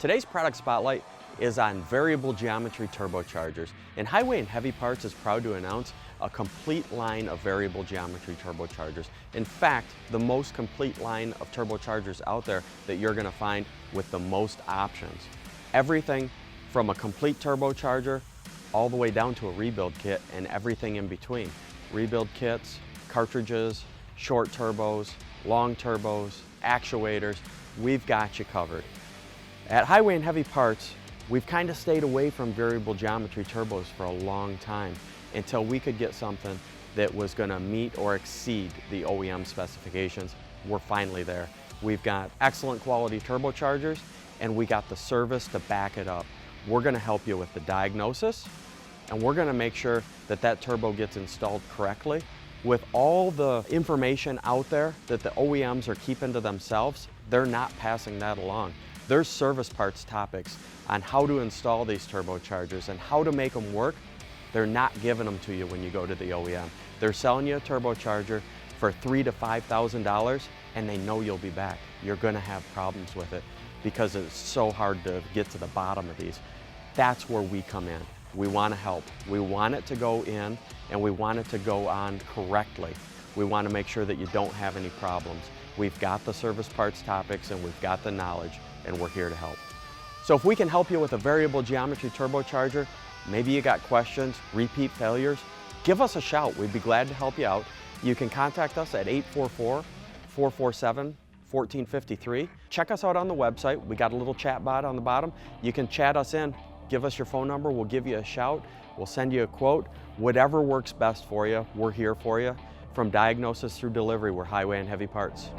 Today's product spotlight is on variable geometry turbochargers, and Highway and Heavy Parts is proud to announce a complete line of variable geometry turbochargers. In fact, the most complete line of turbochargers out there that you're going to find with the most options. Everything from a complete turbocharger all the way down to a rebuild kit and everything in between. Rebuild kits, cartridges, short turbos, long turbos, actuators, we've got you covered. At Highway and Heavy Parts, we've kind of stayed away from variable geometry turbos for a long time until we could get something that was going to meet or exceed the OEM specifications. We're finally there. We've got excellent quality turbochargers and we got the service to back it up. We're going to help you with the diagnosis and we're going to make sure that that turbo gets installed correctly. With all the information out there that the OEMs are keeping to themselves, they're not passing that along. There's service parts topics on how to install these turbochargers and how to make them work. They're not giving them to you when you go to the OEM. They're selling you a turbocharger for $3,000 to $5,000 and they know you'll be back. You're gonna have problems with it because it's so hard to get to the bottom of these. That's where we come in. We want to help. We want it to go in and we want it to go on correctly. We want to make sure that you don't have any problems. We've got the service parts topics and we've got the knowledge and we're here to help. So if we can help you with a variable geometry turbocharger, maybe you got questions, repeat failures, give us a shout. We'd be glad to help you out. You can contact us at 844-447-1453. Check us out on the website. We got a little chat bot on the bottom. You can chat us in. Give us your phone number. We'll give you a shout. We'll send you a quote. Whatever works best for you, we're here for you. From diagnosis through delivery, we're Highway and Heavy Parts.